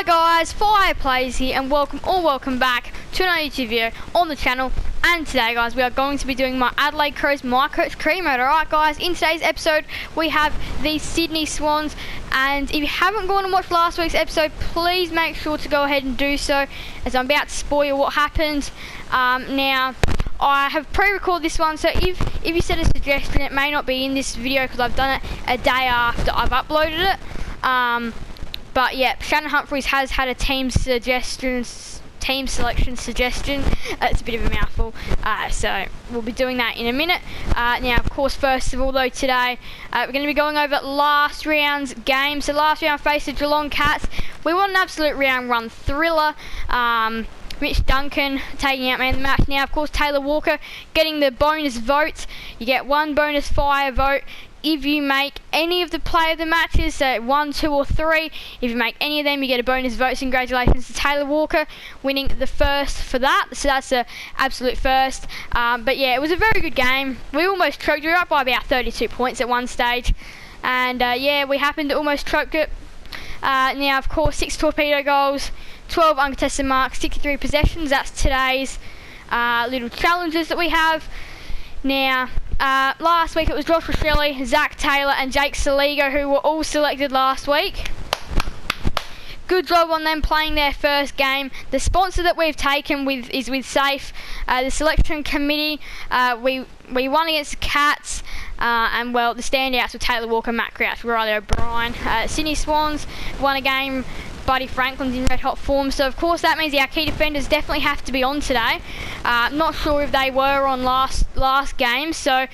Hi guys, Fire Plays here and welcome back to another YouTube video on the channel. And today guys, we are going to be doing my Adelaide Crows My Coach career mode. Alright guys, in today's episode we have the Sydney Swans, and if you haven't gone and watched last week's episode, please make sure to go ahead and do so, as I'm about to spoil what happened. Now I have pre-recorded this one, so if you set a suggestion, it may not be in this video because I've done it a day after I've uploaded it. But yeah, Shannon Humphries has had a team selection suggestion. It's a bit of a mouthful, so we'll be doing that in a minute. Now, of course, first of all though, today we're going to be going over last round's game. So last round faced the Geelong Cats. We won an absolute round one thriller. Mitch Duncan taking out man of the match. Now, of course, Taylor Walker getting the bonus votes. You get one bonus fire vote if you make any of the player of the matches, so 1, 2 or 3. If you make any of them, you get a bonus vote. So congratulations to Taylor Walker winning the first for that. So that's the absolute first. But yeah, it was a very good game. We almost choked. We were up by about 32 points at one stage, and yeah, we happened to almost choke it. Now, of course, 6 torpedo goals, 12 uncontested marks, 63 possessions. That's today's little challenges that we have. Now, last week it was Josh Roshelli, Zach Taylor and Jake Saligo who were all selected last week. Good job on them playing their first game. The sponsor that we've taken is with Safe. The selection committee, we won against the Cats, and well, the standouts were Taylor Walker, Matt Crouch, Riley O'Brien. Sydney Swans won a game. Buddy Franklin's in red hot form, so of course that means our key defenders definitely have to be on today. Not sure if they were on last game, so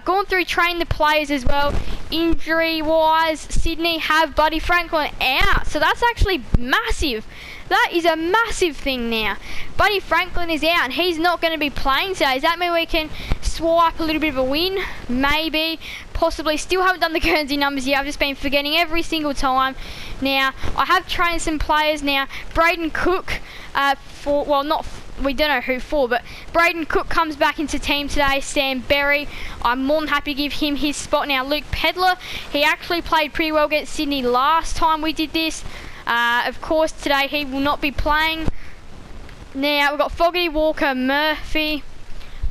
gone through train the players as well. Injury wise, Sydney have Buddy Franklin out, so that's actually massive. That is a massive thing now. Buddy Franklin is out and he's not going to be playing today. Does that mean we can swipe a little bit of a win? Maybe, possibly. Still haven't done the Guernsey numbers yet. I've just been forgetting every single time. Now, I have trained some players now. Braden Cook, we don't know who for, but Braden Cook comes back into team today. Sam Berry, I'm more than happy to give him his spot. Now, Luke Pedler, he actually played pretty well against Sydney last time we did this. Of course, today he will not be playing. Now, we've got Fogarty, Walker, Murphy.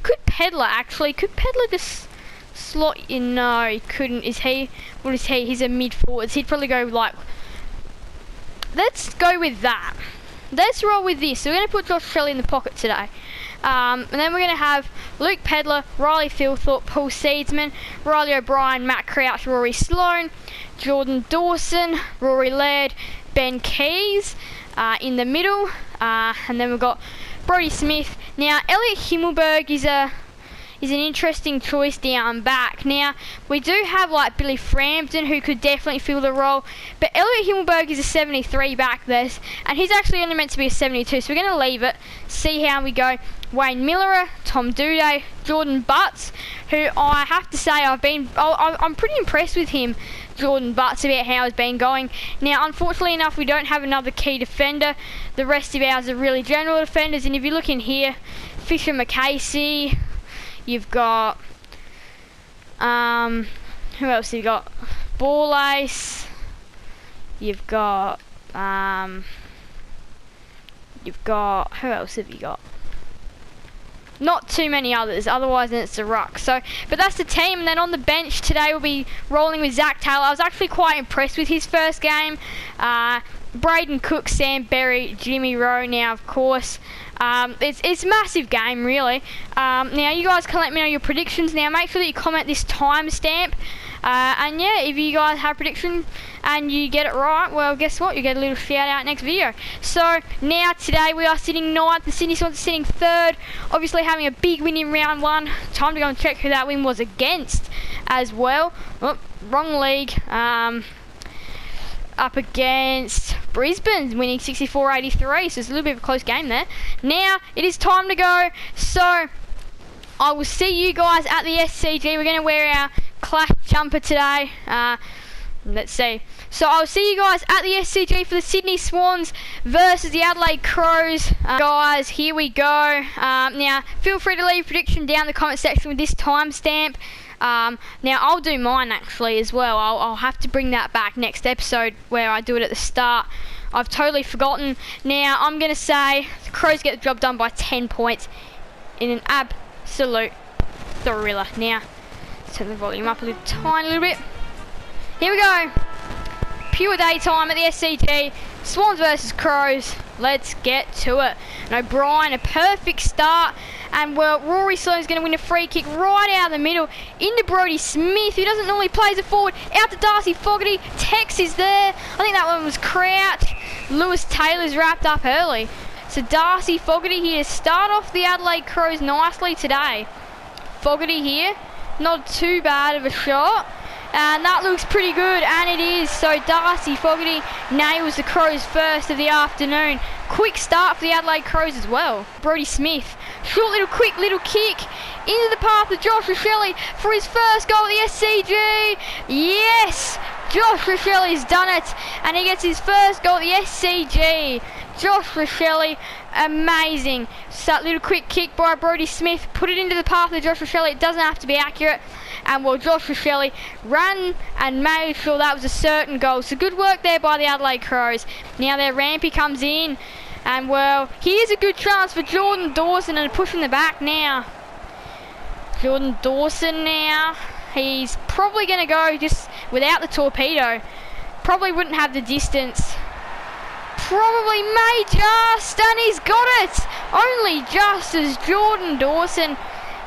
Could Pedler just slot in? No, he couldn't. What is he? He's a mid-forward. He'd probably go like... Let's go with that. Let's roll with this. So we're going to put Josh Shelley in the pocket today. And then we're going to have Luke Pedler, Riley Philthorpe, Paul Seedsman, Riley O'Brien, Matt Crouch, Rory Sloan, Jordan Dawson, Rory Laird, Ben Keys in the middle. And then we've got Brodie Smith. Now, Elliot Himmelberg is an interesting choice down back. Now, we do have like Billy Frampton who could definitely fill the role, but Elliot Himmelberg is a 73 back there, and he's actually only meant to be a 72, so we're going to leave it, see how we go. Wayne Miller, Tom Duday, Jordan Butts, who I have to say I'm pretty impressed with him, Jordan Butts, about how he's been going. Now, unfortunately enough, we don't have another key defender. The rest of ours are really general defenders, and if you look in here, Fisher McCasey, you've got, who else have you got? Ball Ace. You've got, who else have you got? Not too many others, otherwise then it's a ruck. So, but that's the team, and then on the bench today we'll be rolling with Zach Taylor. I was actually quite impressed with his first game. Braden Cook, Sam Berry, Jimmy Rowe. Now, of course, it's a massive game, really. Now, you guys can let me know your predictions. Now, make sure that you comment this timestamp. And yeah, if you guys have a prediction and you get it right, well, guess what? You get a little shout out next video. So now today we are sitting 9th. The Sydney Swans are sitting 3rd. Obviously having a big win in round 1. Time to go and check who that win was against as well. Oh, wrong league. Up against Brisbane, winning 64-83, so it's a little bit of a close game there. Now, it is time to go, so I will see you guys at the SCG. We're going to wear our clash jumper today. Let's see. So I'll see you guys at the SCG for the Sydney Swans versus the Adelaide Crows. Guys, here we go. Now, feel free to leave a prediction down in the comment section with this timestamp. Now I'll do mine actually as well. I'll have to bring that back next episode where I do it at the start I've totally forgotten. Now, I'm going to say the Crows get the job done by 10 points in an absolute thriller. Now, let's turn the volume up a tiny little bit. Here we go. Pure daytime at the SCG. Swans versus Crows. Let's get to it. And O'Brien, a perfect start. And well, Rory Sloane's going to win a free kick right out of the middle into Brodie Smith, who doesn't normally play as a forward. Out to Darcy Fogarty. Tex is there. I think that one was Crouch. Lewis Taylor's wrapped up early. So Darcy Fogarty here to start off the Adelaide Crows nicely today. Fogarty here. Not too bad of a shot. And that looks pretty good, and it is. So Darcy Fogarty nails the Crows first of the afternoon. Quick start for the Adelaide Crows as well. Brodie Smith, short little quick little kick into the path of Josh Rochelle for his first goal at the SCG. Yes, Josh Rochelle's done it, and he gets his first goal at the SCG. Josh Rochelle, amazing. So that little quick kick by Brodie Smith, put it into the path of Josh Rochelle. It doesn't have to be accurate. And well, Josh Rochelle ran and made sure that was a certain goal. So good work there by the Adelaide Crows. Now their Rampy comes in. And well, here's a good chance for Jordan Dawson, and a push in the back now. Jordan Dawson now. He's probably going to go just without the torpedo. Probably wouldn't have the distance. Probably may just, and he's got it. Only just as Jordan Dawson.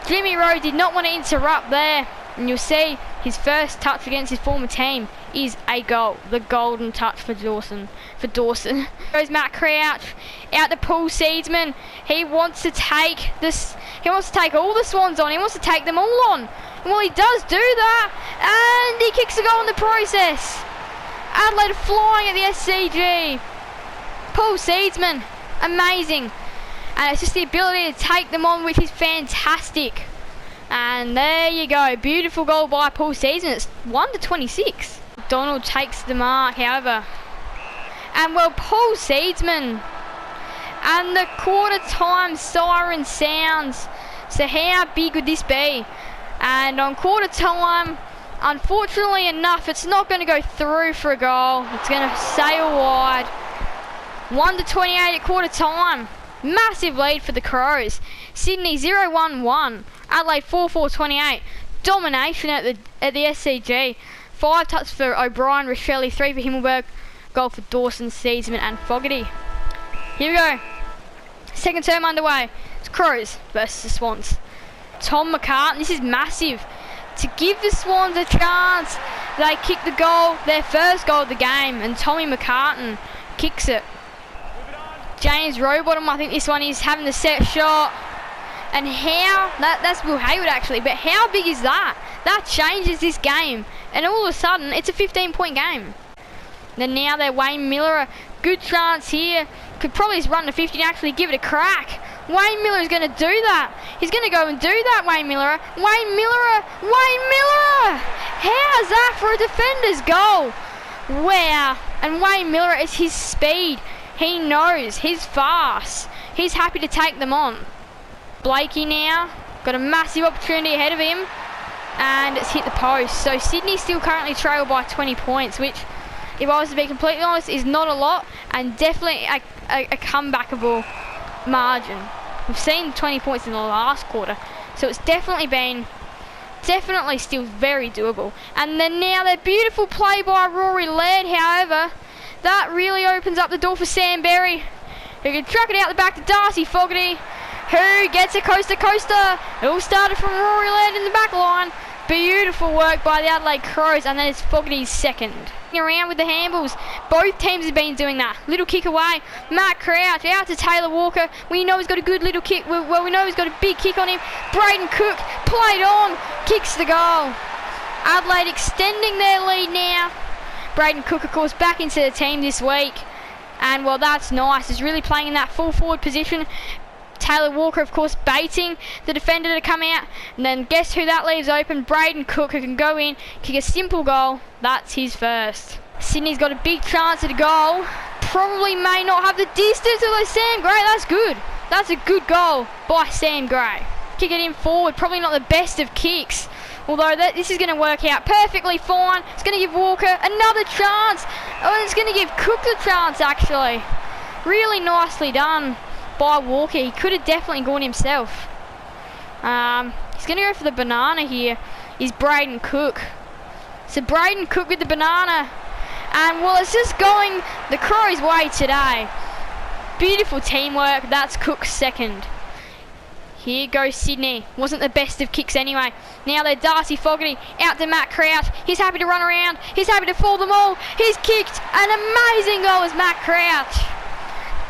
Jimmy Rowe did not want to interrupt there. And you'll see his first touch against his former team is a goal. The golden touch for Dawson. Goes Matt Crouch out to Paul Seedsman. He wants to take this. He wants to take all the Swans on. He wants to take them all on. And well, he does do that, and he kicks a goal in the process. Adelaide flying at the SCG. Paul Seedsman, amazing. And it's just the ability to take them on, which is fantastic. And there you go, beautiful goal by Paul Seedsman. It's 1-26. Donald takes the mark, however. And well, Paul Seedsman. And the quarter time siren sounds. So how big would this be? And on quarter time, unfortunately enough, it's not going to go through for a goal. It's going to sail wide. 1-28 at quarter time. Massive lead for the Crows. Sydney 0-1-1. Adelaide 4-4-28. Domination at the SCG. 5 touches for O'Brien, Rochelle, 3 for Himmelberg. Goal for Dawson, Seedsman and Fogarty. Here we go. Second term underway. It's Crows versus the Swans. Tom McCartan, this is massive. To give the Swans a chance, they kick the goal, their first goal of the game, and Tommy McCartan kicks it. James Rowbottom, I think this one is having the set shot. And how, that's Will Hayward actually, but how big is that? That changes this game. And all of a sudden, it's a 15-point game. Then now they're Wayne Miller, a good chance here. Could probably just run to 50 and actually give it a crack. Wayne Miller is going to do that. He's going to go and do that, Wayne Miller. Wayne Miller! How's that for a defender's goal? Wow. And Wayne Miller, is his speed. He knows, he's fast. He's happy to take them on. Blakey now, got a massive opportunity ahead of him. And it's hit the post. So Sydney still currently trail by 20 points, which, if I was to be completely honest, is not a lot. And definitely a comebackable margin. We've seen 20 points in the last quarter. So it's definitely still very doable. And then now that beautiful play by Rory Laird, however, that really opens up the door for Sam Berry, who can truck it out the back to Darcy Fogarty, who gets a coaster. It all started from Rory Laird in the back line. Beautiful work by the Adelaide Crows, and then it's Fogarty's second. Around with the handballs. Both teams have been doing that. Little kick away. Matt Crouch out to Taylor Walker. We know he's got a good little kick. Well, we know he's got a big kick on him. Braden Cook played on. Kicks the goal. Adelaide extending their lead now. Braden Cook, of course, back into the team this week. And, well, that's nice. He's really playing in that full forward position. Taylor Walker, of course, baiting the defender to come out. And then guess who that leaves open? Braden Cook, who can go in, kick a simple goal. That's his first. Sydney's got a big chance at a goal. Probably may not have the distance, although Sam Gray, that's good. That's a good goal by Sam Gray. Kick it in forward, probably not the best of kicks. Although this is going to work out perfectly fine. It's going to give Walker another chance. Oh, it's going to give Cook a chance, actually. Really nicely done by Walker. He could have definitely gone himself. He's going to go for the banana here. Is Braden Cook. So Braden Cook with the banana. And, well, it's just going the Crows' way today. Beautiful teamwork. That's Cook's second. Here goes Sydney. Wasn't the best of kicks anyway. Now they're Darcy Fogarty out to Matt Crouch. He's happy to run around. He's happy to fool them all. He's kicked an amazing goal as Matt Crouch.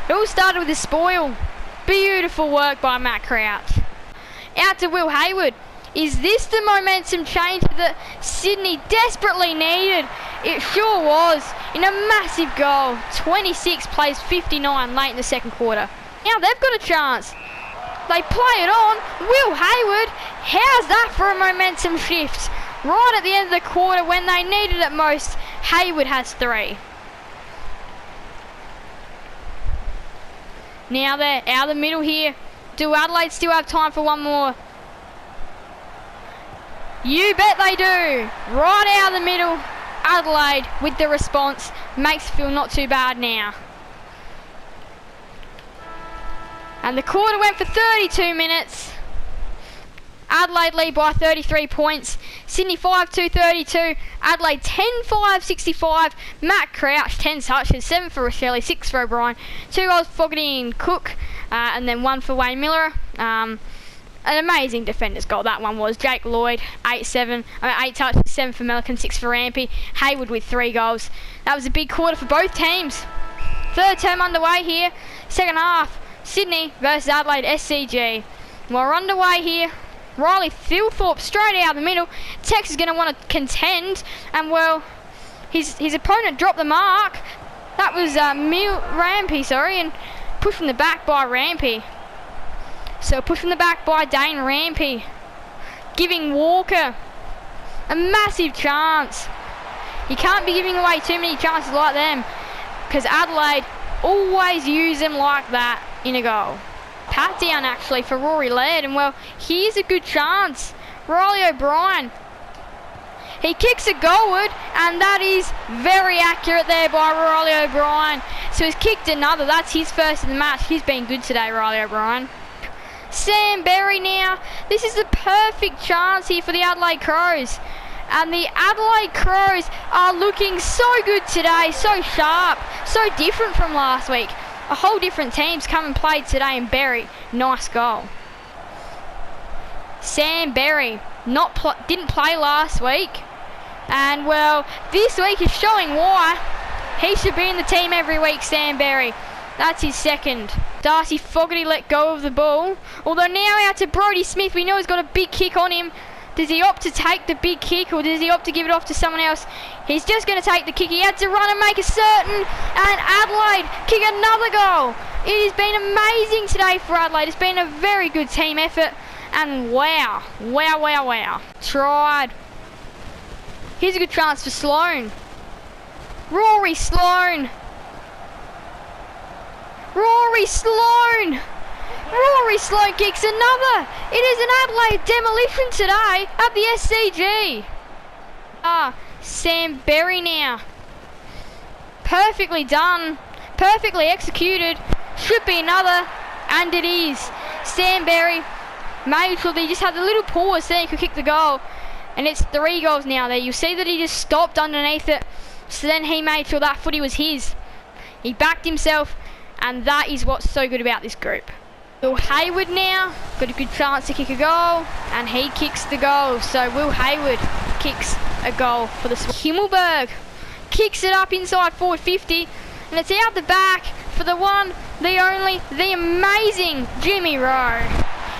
It all started with a spoil. Beautiful work by Matt Crouch. Out to Will Hayward. Is this the momentum change that Sydney desperately needed? It sure was. In a massive goal. 26 plays 59 late in the second quarter. Now they've got a chance. They play it on. Will Hayward. How's that for a momentum shift? Right at the end of the quarter when they needed it most, Hayward has 3. Now they're out of the middle here. Do Adelaide still have time for one more? You bet they do. Right out of the middle. Adelaide with the response. Makes it feel not too bad now. And the quarter went for 32 minutes. Adelaide lead by 33 points. Sydney 5-2-32. Adelaide 10-5-65. Matt Crouch 10 touches, 7 for Rochelle, 6 for O'Brien. 2 goals for Fogarty and Cook, and then 1 for Wayne Miller. An amazing defender's goal that one was. Jake Lloyd 8 touches, 7 for Melican, 6 for Rampy. Hayward with 3 goals. That was a big quarter for both teams. Third term underway here. Second half. Sydney versus Adelaide SCG. We're underway here. Riley Thilthorpe straight out of the middle. Tex is going to want to contend, and well, his opponent dropped the mark. That was Rampy, and pushed from the back by Rampy. So pushed from the back by Dane Rampy, giving Walker a massive chance. You can't be giving away too many chances like them, because Adelaide always use them like that in a goal. Pat down actually for Rory Laird, and well, here's a good chance. Riley O'Brien. He kicks it goalward, and that is very accurate there by Riley O'Brien. So he's kicked another. That's his first in the match. He's been good today, Riley O'Brien. Sam Berry now. This is the perfect chance here for the Adelaide Crows. And the Adelaide Crows are looking so good today, so sharp, so different from last week. A whole different team's come and played today, and Berry, nice goal. Sam Berry didn't play last week, and well, this week is showing why. He should be in the team every week, Sam Berry. That's his second. Darcy Fogarty let go of the ball, although now out to Brodie Smith. We know he's got a big kick on him. Does he opt to take the big kick, or does he opt to give it off to someone else? He's just going to take the kick. He had to run and make it certain, and Adelaide kick another goal. It has been amazing today for Adelaide. It's been a very good team effort, and wow. Tried. Here's a good chance for Sloan. Rory Sloan. Rory Sloan kicks another. It is an Adelaide demolition today at the SCG. Sam Berry now. Perfectly done. Perfectly executed. Should be another. And it is. Sam Berry made sure that he just had a little pause so he could kick the goal. And it's 3 goals now there. You'll see that he just stopped underneath it. So then he made sure that footy was his. He backed himself. And that is what's so good about this group. Will Hayward now got a good chance to kick a goal, and he kicks the goal. So Will Hayward kicks a goal for the Himmelberg. Kicks it up inside forward 50, and it's out the back for the one, the only, the amazing Jimmy Rowe.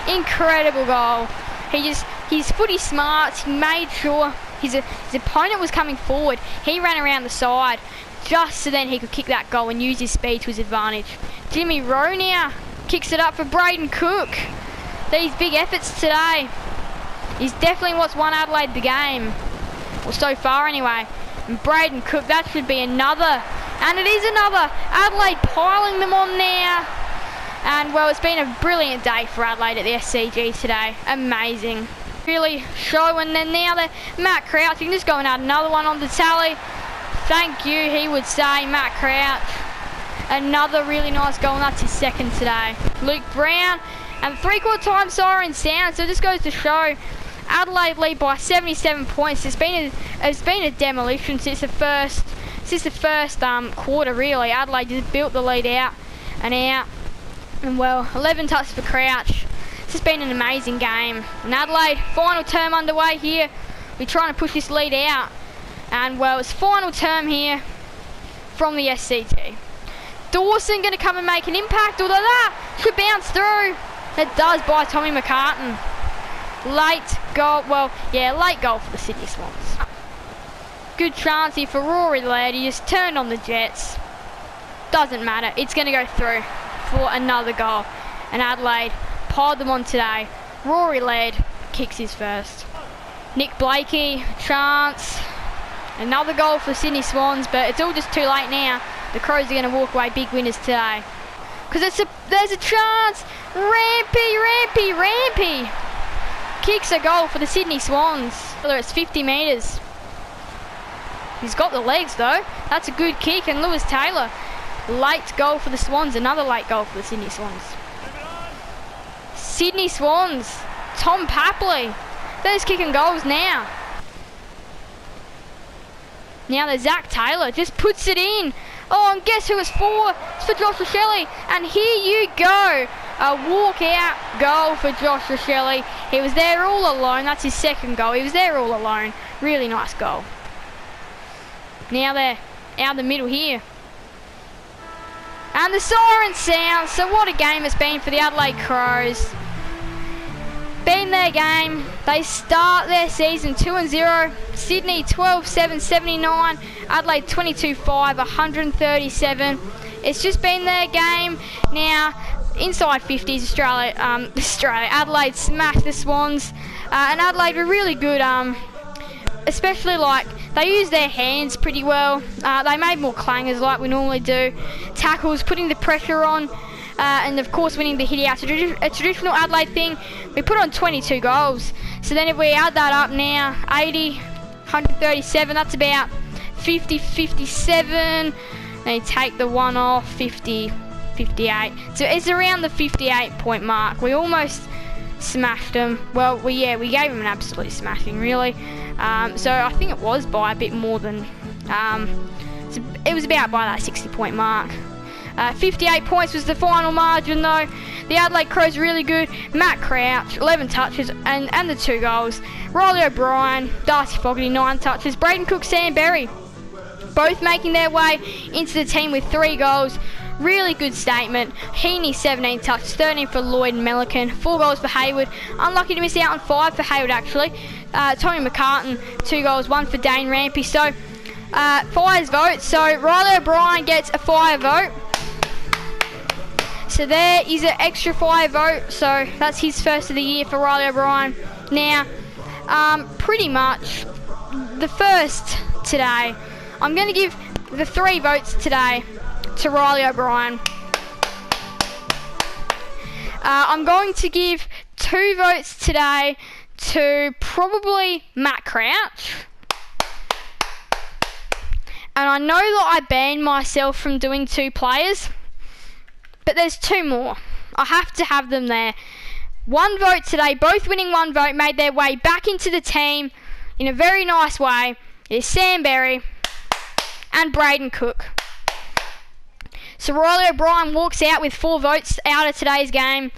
Incredible goal. His footy smarts. He made sure his opponent was coming forward. He ran around the side just so then he could kick that goal and use his speed to his advantage. Jimmy Rowe now kicks it up for Braden Cook. These big efforts today is definitely what's won Adelaide the game. Well, so far anyway. And Braden Cook, that should be another. And it is another. Adelaide piling them on now. And well, it's been a brilliant day for Adelaide at the SCG today. Amazing. really showing. Then now that Matt Crouch, you can just go and add another one on the tally. Thank you, he would say, Matt Crouch. Another really nice goal, and that's his second today. Luke Brown, and 3/4 time siren sound, so it just goes to show Adelaide lead by 77 points. It's been a demolition since the first quarter, really. Adelaide just built the lead out, and well, 11 touches for Crouch. It's just been an amazing game. And Adelaide, final term underway here. We're trying to push this lead out, and well, it's final term here from the SCT. Dawson going to come and make an impact, although that should bounce through. It does by Tommy McCartan. Late goal, well, yeah, late goal for the Sydney Swans. Good chance here for Rory Laird. He just turned on the Jets. Doesn't matter, it's going to go through for another goal. And Adelaide piled them on today. Rory Laird kicks his first. Nick Blakey, chance. Another goal for Sydney Swans, but it's all just too late now. The Crows are going to walk away big winners today. Because there's a chance. Rampy kicks a goal for the Sydney Swans. It's 50 metres. He's got the legs though. That's a good kick, and Lewis Taylor. Late goal for the Swans. Another late goal for the Sydney Swans. Sydney Swans. Tom Papley. They're just kicking goals now. Now there's Zach Taylor. Just puts it in. Oh, and guess who it's for? It's for Josh Rochelle. And here you go. A walk-out goal for Josh Rochelle. He was there all alone. That's his second goal. He was there all alone. Really nice goal. Now they're out the middle here. And the siren sounds. So what a game it's been for the Adelaide Crows. Been their game. They start their season 2-0. Sydney 12-7-79. Adelaide 22-5, 137. It's just been their game. Now, inside 50s, Australia. Adelaide smashed the Swans. And Adelaide were really good. Especially they used their hands pretty well. They made more clangers like we normally do. Tackles, putting the pressure on. And of course winning the hit out. A traditional Adelaide thing. We put on 22 goals. So then if we add that up now, 80, 137, that's about 50, 57. Then you take the one off, 50, 58. So it's around the 58 point mark. We almost smashed them. Well, we gave them an absolute smashing, really. So I think it was by a bit more than, it was about by that 60 point mark. 58 points was the final margin though. The Adelaide Crows are really good. Matt Crouch, 11 touches and the 2 goals. Riley O'Brien, Darcy Fogarty, 9 touches. Braden Cook, Sam Berry, both making their way into the team with 3 goals. Really good statement. Heaney, 17 touches, 13 for Lloyd and Melican, 4 goals for Hayward. Unlucky to miss out on 5 for Hayward actually. Tommy McCartan, 2 goals, 1 for Dane Rampy. So Fire's vote. So Riley O'Brien gets a Fire vote. So there is an extra Fire vote. So that's his first of the year for Riley O'Brien. Now, pretty much the first today. I'm going to give the 3 votes today to Riley O'Brien. I'm going to give 2 votes today to probably Matt Crouch. And I know that I banned myself from doing 2 players, but there's 2 more. I have to have them there. 1 vote today, both winning 1 vote, made their way back into the team in a very nice way. It is Sam Berry and Braden Cook. So Riley O'Brien walks out with 4 votes out of today's game,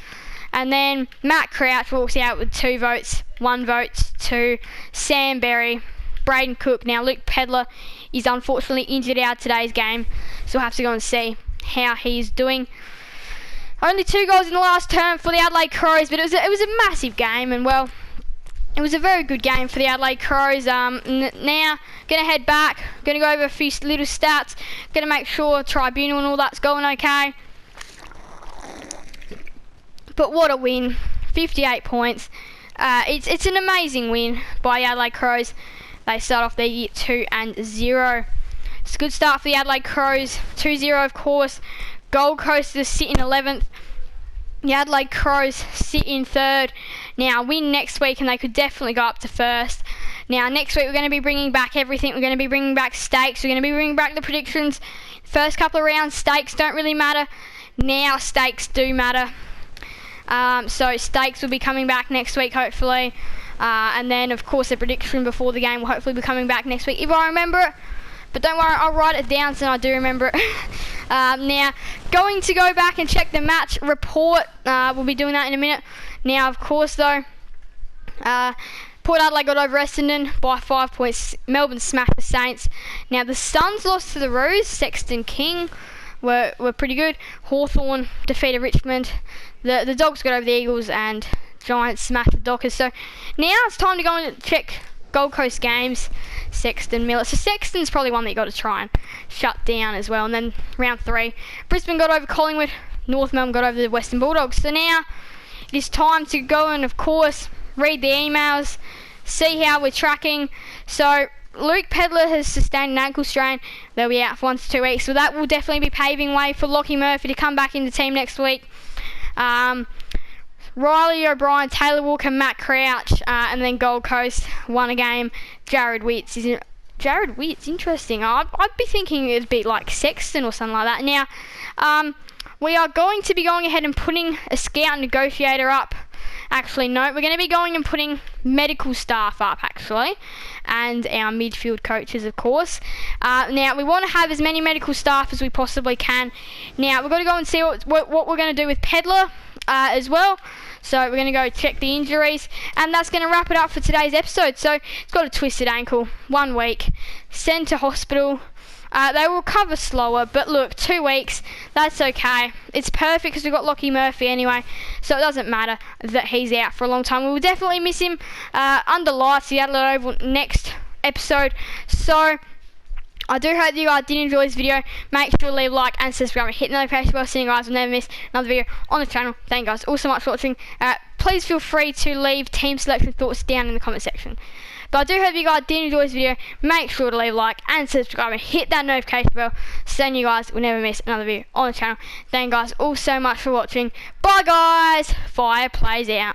and then Matt Crouch walks out with 2 votes, 1 vote to Sam Berry, Braden Cook. Now Luke Pedler is unfortunately injured out of today's game, so we'll have to go and see how he's doing. Only 2 goals in the last term for the Adelaide Crows, but it was a massive game, and well, it was a very good game for the Adelaide Crows. Now, going to head back, going to go over a few little stats, going to make sure Tribunal and all that's going okay. But what a win, 58 points. It's an amazing win by the Adelaide Crows. They start off their year 2-0. It's a good start for the Adelaide Crows, 2-0 of course. Gold Coast is sitting 11th. The Adelaide Crows sit in third. Now, win next week and they could definitely go up to first. Now, next week we're going to be bringing back everything. We're going to be bringing back stakes. We're going to be bringing back the predictions. First couple of rounds, stakes don't really matter. Now, stakes do matter. So, stakes will be coming back next week, hopefully. And then, of course, the prediction before the game will hopefully be coming back next week, if I remember it. But don't worry, I'll write it down so I do remember it. Now, going to go back and check the match report. We'll be doing that in a minute. Now, of course, though, Port Adelaide got over Essendon by 5 points. Melbourne smacked the Saints. Now, the Suns lost to the Roos. Sexton King were pretty good. Hawthorn defeated Richmond. The Dogs got over the Eagles, and Giants smacked the Dockers. So now it's time to go and check Gold Coast games. Sexton, Miller. So Sexton's probably one that you got to try and shut down as well. And then round 3, Brisbane got over Collingwood. North Melbourne got over the Western Bulldogs. So now it is time to go and, of course, read the emails, see how we're tracking. So Luke Pedlar has sustained an ankle strain. They'll be out for 1 to 2 weeks. So that will definitely be paving way for Lockie Murphy to come back in the team next week. Riley O'Brien, Taylor Walker, Matt Crouch, and then Gold Coast won a game. Jared Witts, interesting. I'd be thinking it'd be like Sexton or something like that. Now, we are going to be going ahead and putting a scout negotiator up. Actually, no, we're going to be going and putting medical staff up, actually, and our midfield coaches, of course. Now, we want to have as many medical staff as we possibly can. Now, we've got to go and see what we're going to do with Pedlar as well. So we're going to go check the injuries, and that's going to wrap it up for today's episode. So it's got a twisted ankle, 1 week, sent to hospital. They will recover slower, but look, 2 weeks, that's okay. It's perfect because we've got Lockie Murphy anyway, so it doesn't matter that he's out for a long time. We will definitely miss him under lights, the Adelaide Oval next episode. So I do hope you guys did enjoy this video. Make sure to leave a like and subscribe and hit the notification bell so you guys will never miss another video on the channel. Thank you guys all so much for watching. Please feel free to leave team selection thoughts down in the comment section. But I do hope you guys did enjoy this video. Make sure to leave a like and subscribe and hit that notification bell so you guys will never miss another video on the channel. Thank you guys all so much for watching. Bye guys. Fire plays out.